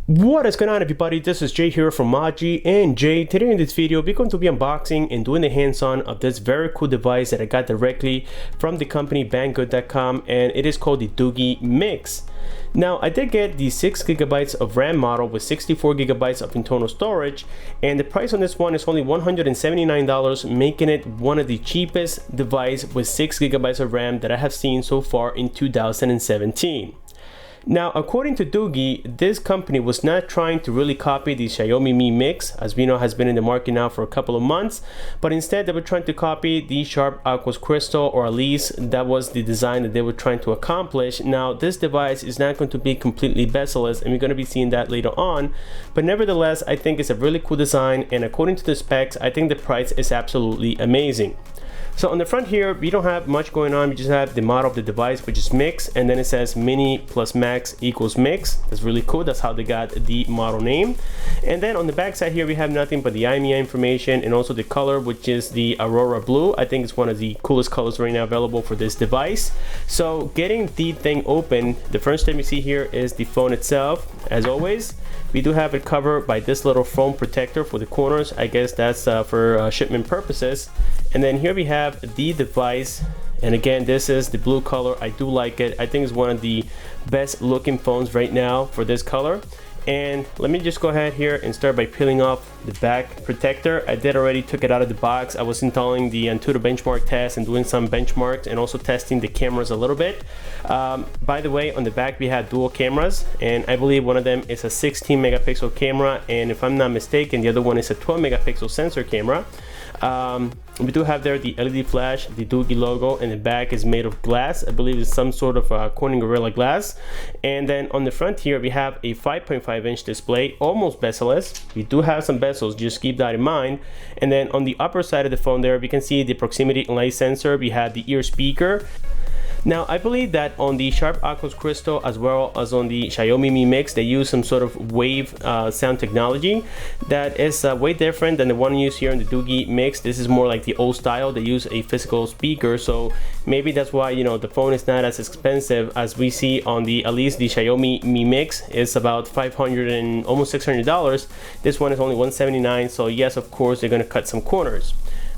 What is going on, everybody? This is Jay here from Doogee, and Jay, today in this video we're going to be unboxing and doing the hands-on of this very cool device that I got directly from the company banggood.com, and it is called the Doogee Mix. Now, I did get the 6GB of RAM model with 64GB of internal storage, and the price on this one is only $179, making it one of the cheapest device with 6GB of RAM that I have seen so far in 2017. Now, according to Doogee, this company was not trying to really copy the Xiaomi Mi Mix, as we know has been in the market now for a couple of months, but instead they were trying to copy the Sharp Aquos Crystal, or at least that was the design that they were trying to accomplish. Now, this device is not going to be completely bezel-less, and we're going to be seeing that later on, but nevertheless, I think it's a really cool design, and according to the specs, I think the price is absolutely amazing. So on the front here, we don't have much going on. We just have the model of the device, which is Mix, and then it says Mini plus Max equals Mix. That's really cool. That's how they got the model name. And then on the back side here, we have nothing but the IMEI information and also the color, which is the Aurora Blue. I think it's one of the coolest colors right now available for this device. So getting the thing open, the first thing we see here is the phone itself. As always, we do have it covered by this little foam protector for the corners. I guess that's for shipment purposes. And then here we have the device, and again, this is the blue color. I do like it. I think it's one of the best looking phones right now for this color. And let me just go ahead here and start by peeling off the back protector. I did already took it out of the box. I was installing the ANTuTu benchmark test and doing some benchmarks and also testing the cameras a little bit. By the way, on the back we have dual cameras, and I believe one of them is a 16 megapixel camera, and if I'm not mistaken, the other one is a 12 megapixel sensor camera. We do have there the LED flash, the Doogee logo, and the back is made of glass. I believe it's some sort of Corning Gorilla Glass. And then on the front here, we have a 5.5-inch display, almost bezel-less. We do have some bezels, just keep that in mind. And then on the upper side of the phone there, we can see the proximity light sensor. We have the ear speaker. Now, I believe that on the Sharp Aquos Crystal as well as on the Xiaomi Mi Mix, they use some sort of wave sound technology that is way different than the one used here in the Doogee Mix. This is more like the old style. They use a physical speaker, so maybe that's why, you know, the phone is not as expensive as we see on the, at least the Xiaomi Mi Mix is about $500 and almost $600. This one is only $179, so yes, of course, they're going to cut some corners.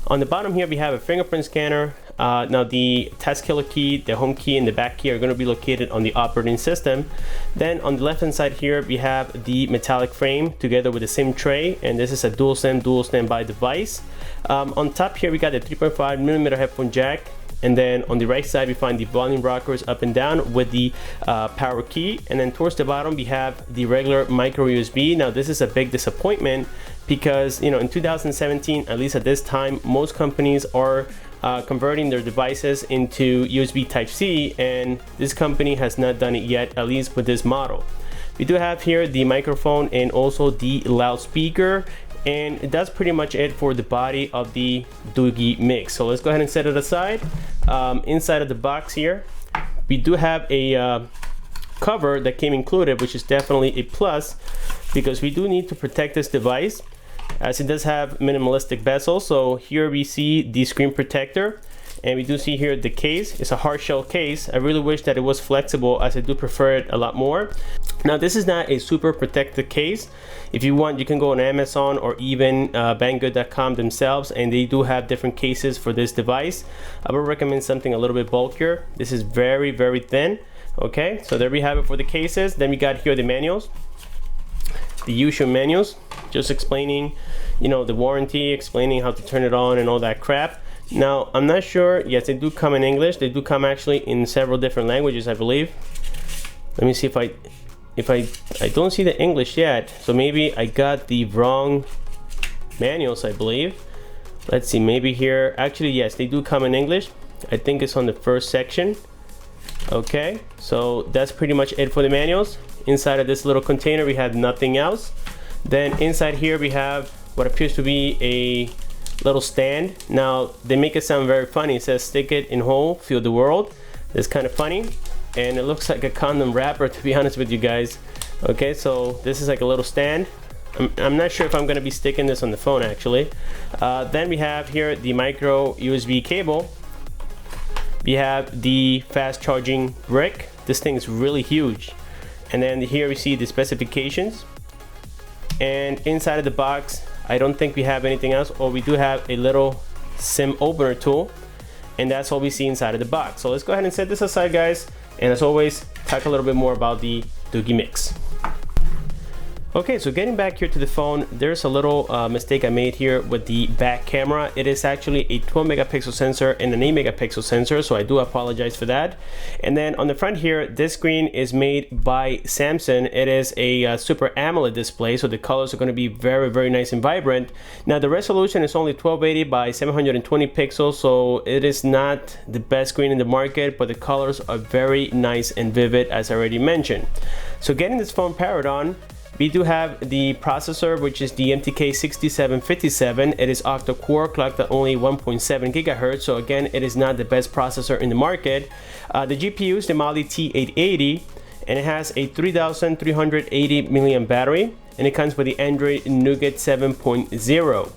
On the bottom here, we have a fingerprint scanner. Now the task killer key, the home key, and the back key are going to be located on the operating system. Then on the left hand side here, we have the metallic frame together with the SIM tray, and this is a dual SIM, dual standby device. On top here, we got the 3.5mm headphone jack. And then on the right side, we find the volume rockers up and down with the power key. And then towards the bottom, we have the regular micro USB. Now, this is a big disappointment because, you know, in 2017, at least at this time, most companies are converting their devices into USB Type-C, and this company has not done it yet, at least with this model. We do have here the microphone and also the loudspeaker, and that's pretty much it for the body of the Doogee Mix. So let's go ahead and set it aside. Inside of the box here, we do have a cover that came included, which is definitely a plus because we do need to protect this device, as it does have minimalistic bezel. So here we see the screen protector, and we do see here the case. It's a hard shell case. I really wish that it was flexible, as I do prefer it a lot more. Now, this is not a super protected case. If you want, you can go on Amazon or even banggood.com themselves, and they do have different cases for this device. I would recommend something a little bit bulkier. This is very, very thin. Okay, so there we have it for the cases. Then we got here the manuals, the usual manuals, just explaining, you know, the warranty, explaining how to turn it on and all that crap. Now, I'm not sure. Yes, they do come in English. They do come actually in several different languages, I believe. Let me see if I don't see the English yet, so maybe I got the wrong manuals, I believe. Let's see, maybe here, actually, yes, they do come in English. I think it's on the first section. Okay, so that's pretty much it for the manuals. Inside of this little container, we have nothing else. Then inside here, we have what appears to be a little stand. Now, they make it sound very funny. It says, stick it in hole, feel the world. It's kind of funny. And it looks like a condom wrapper, to be honest with you guys. Okay, so this is like a little stand. I'm not sure if I'm gonna be sticking this on the phone, actually. Then we have here the micro USB cable. We have the fast charging brick. This thing is really huge. And then here we see the specifications. And inside of the box, I don't think we have anything else, or we do have a little SIM opener tool, and that's all we see inside of the box. So let's go ahead and set this aside, guys, and as always, talk a little bit more about the Doogee Mix. Okay, so getting back here to the phone, there's a little mistake I made here with the back camera. It is actually a 12 megapixel sensor and an 8 megapixel sensor, so I do apologize for that. And then on the front here, this screen is made by Samsung. It is a super AMOLED display, so the colors are going to be very, very nice and vibrant. Now the resolution is only 1280 by 720 pixels, so it is not the best screen in the market, but the colors are very nice and vivid, as I already mentioned. So getting this phone powered on, we do have the processor, which is the MTK6757. It is octa-core, clocked at only 1.7 gigahertz. So again, it is not the best processor in the market. The GPU is the Mali T880, and it has a 3380 milliamp battery, and it comes with the Android Nougat 7.0.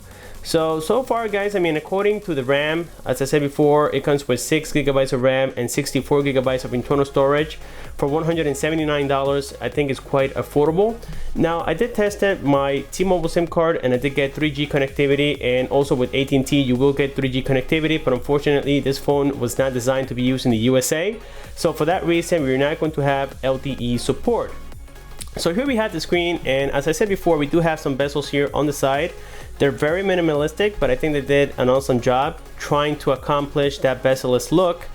So far, guys, I mean, according to the RAM, as I said before, it comes with 6 gigabytes of RAM and 64 gigabytes of internal storage. For $179, I think it's quite affordable. Now, I did test it, my T-Mobile SIM card, and I did get 3G connectivity, and also with AT&T, you will get 3G connectivity, but unfortunately, this phone was not designed to be used in the USA. So for that reason, we're not going to have LTE support. So here we have the screen, and as I said before, we do have some bezels here on the side. They're very minimalistic, but I think they did an awesome job trying to accomplish that bezel-less look.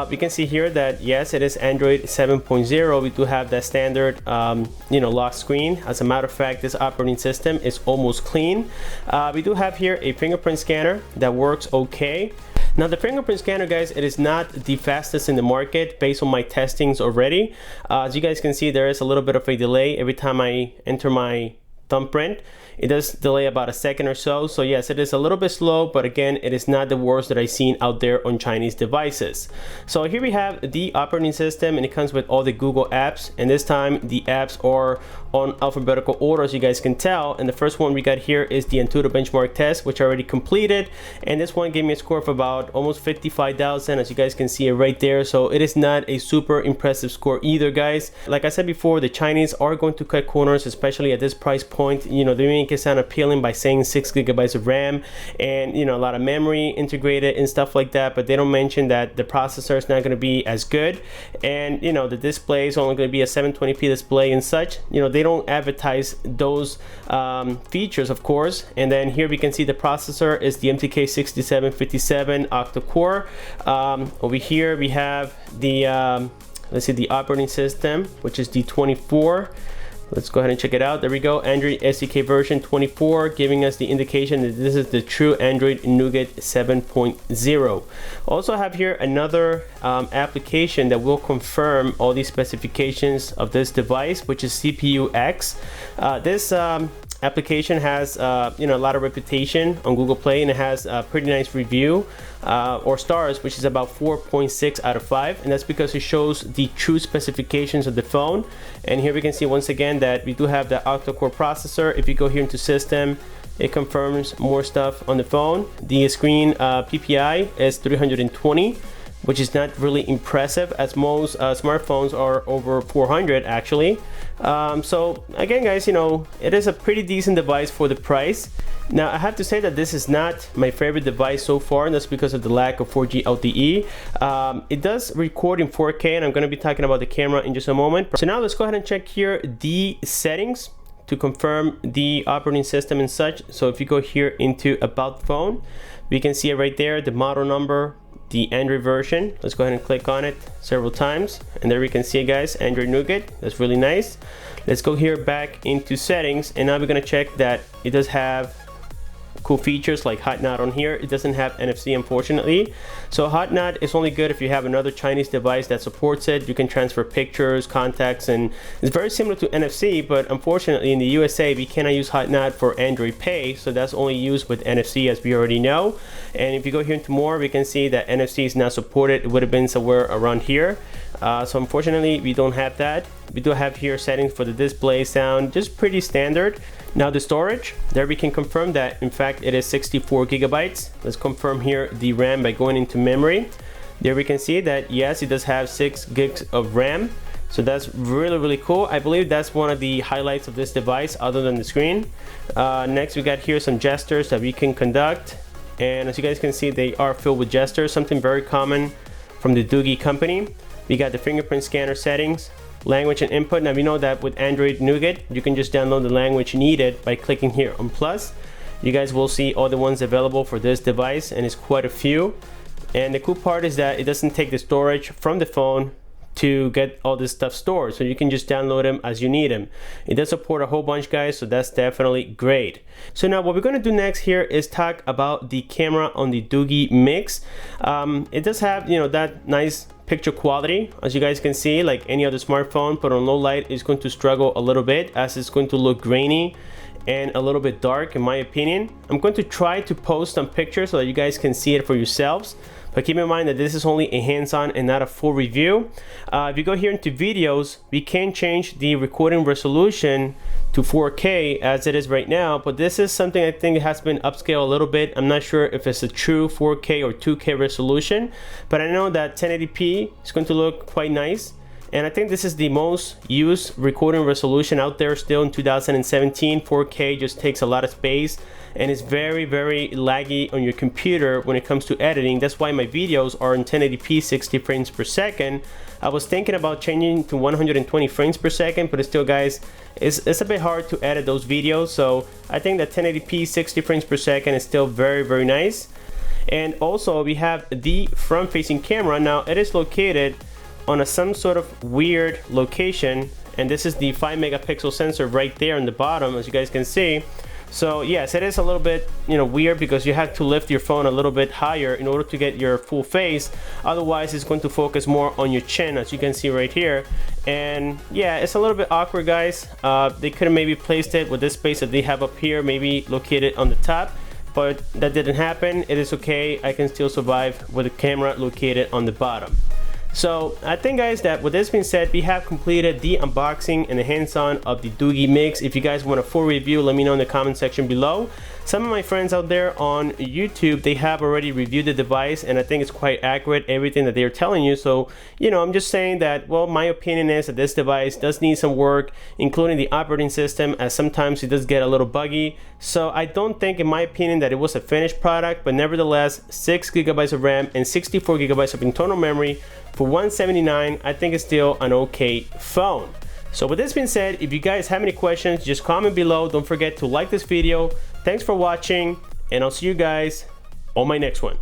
We can see here that yes, it is Android 7.0. We do have that standard lock screen. As a matter of fact, this operating system is almost clean. We do have here a fingerprint scanner that works okay. Now the fingerprint scanner, guys, it is not the fastest in the market based on my testings already. As you guys can see, there is a little bit of a delay every time I enter my thumbprint. It does delay about a second or so. So yes, it is a little bit slow, but again, it is not the worst that I've seen out there on Chinese devices. So here we have the operating system, and it comes with all the Google apps. And this time the apps are on alphabetical order, as you guys can tell. And the first one we got here is the AnTuTu benchmark test, which I already completed. And this one gave me a score of about almost 55,000, as you guys can see it right there. So it is not a super impressive score either, guys. Like I said before, the Chinese are going to cut corners, especially at this price point. You know, they make it sound appealing by saying 6 gigabytes of RAM and, you know, a lot of memory integrated and stuff like that, but they don't mention that the processor is not going to be as good, and, you know, the display is only going to be a 720p display and such. You know, they don't advertise those features, of course. And then here we can see the processor is the MTK6757 octa-core. Over here we have the let's see, the operating system, which is the 24. Let's go ahead and check it out. There we go, Android SDK version 24, giving us the indication that this is the true Android Nougat 7.0. Also have here another application that will confirm all these specifications of this device, which is CPU X. This application has a lot of reputation on Google Play, and it has a pretty nice review or stars, which is about 4.6 out of 5, and that's because it shows the true specifications of the phone. And here we can see once again that we do have the octa-core processor. If you go here into system, it confirms more stuff on the phone. The screen PPI is 320, which is not really impressive, as most smartphones are over 400 actually. So again, guys, you know, it is a pretty decent device for the price. Now I have to say that this is not my favorite device so far, and that's because of the lack of 4G LTE. It does record in 4K, and I'm going to be talking about the camera in just a moment. So now let's go ahead and check here the settings to confirm the operating system and such. So if you go here into about phone, we can see it right there, the model number, the Android version. Let's go ahead and click on it several times, and there we can see it, guys, Android Nougat. That's really nice. Let's go here back into settings, and now we're going to check that it does have cool features like hot nod on here. It doesn't have NFC, unfortunately. So hot nod is only good if you have another Chinese device that supports it. You can transfer pictures, contacts, and it's very similar to NFC, but unfortunately in the USA we cannot use hot nod for Android Pay, so that's only used with NFC, as we already know. And if you go here into more, we can see that NFC is not supported. It would have been somewhere around here. So unfortunately we don't have that. We do have here settings for the display, sound, just pretty standard. Now the storage, there we can confirm that in fact it is 64 gigabytes. Let's confirm here the RAM by going into memory. There we can see that yes, it does have 6 gigs of RAM. So that's really cool. I believe that's one of the highlights of this device other than the screen. Next we got here some gestures that we can conduct, and as you guys can see, they are filled with gestures, something very common from the Doogee company. We got the fingerprint scanner settings, language and input. Now we know that with Android Nougat you can just download the language needed by clicking here on plus. You guys will see all the ones available for this device, and it's quite a few. And the cool part is that it doesn't take the storage from the phone to get all this stuff stored, so you can just download them as you need them. It does support a whole bunch, guys, so that's definitely great. So now what we're going to do next here is talk about the camera on the Doogee Mix. It does have, you know, that nice picture quality, as you guys can see, like any other smartphone, but on low light it's going to struggle a little bit, as it's going to look grainy and a little bit dark in my opinion. I'm going to try to post some pictures so that you guys can see it for yourselves, but keep in mind that this is only a hands-on and not a full review. If you go here into videos, we can change the recording resolution to 4K as it is right now, but this is something I think has been upscaled a little bit. I'm not sure if it's a true 4K or 2K resolution, but I know that 1080p is going to look quite nice. And I think this is the most used recording resolution out there still in 2017. 4K just takes a lot of space and is very laggy on your computer when it comes to editing. That's why my videos are in 1080p 60 frames per second. I was thinking about changing to 120 frames per second, but still, guys, it's a bit hard to edit those videos. So I think that 1080p 60 frames per second is still very nice. And also we have the front facing camera. Now it is located on some sort of weird location, and this is the 5 megapixel sensor right there on the bottom, as you guys can see. So yes, it is a little bit, you know, weird, because you have to lift your phone a little bit higher in order to get your full face. Otherwise it's going to focus more on your chin, as you can see right here. And yeah, it's a little bit awkward, guys. They could have maybe placed it with this space that they have up here, maybe located on the top, but that didn't happen. It is okay, I can still survive with the camera located on the bottom. So I think, guys, that with this being said, we have completed the unboxing and the hands-on of the Doogee Mix. If you guys want a full review, let me know in the comment section below. Some of my friends out there on YouTube, they have already reviewed the device, and I think it's quite accurate, everything that they're telling you. So, you know, I'm just saying that, well, my opinion is that this device does need some work, including the operating system, as sometimes it does get a little buggy. So I don't think, in my opinion, that it was a finished product, but nevertheless, 6 GB of RAM and 64 GB of internal memory for $179, I think it's still an okay phone. So with this being said, if you guys have any questions, just comment below. Don't forget to like this video. Thanks for watching, and I'll see you guys on my next one.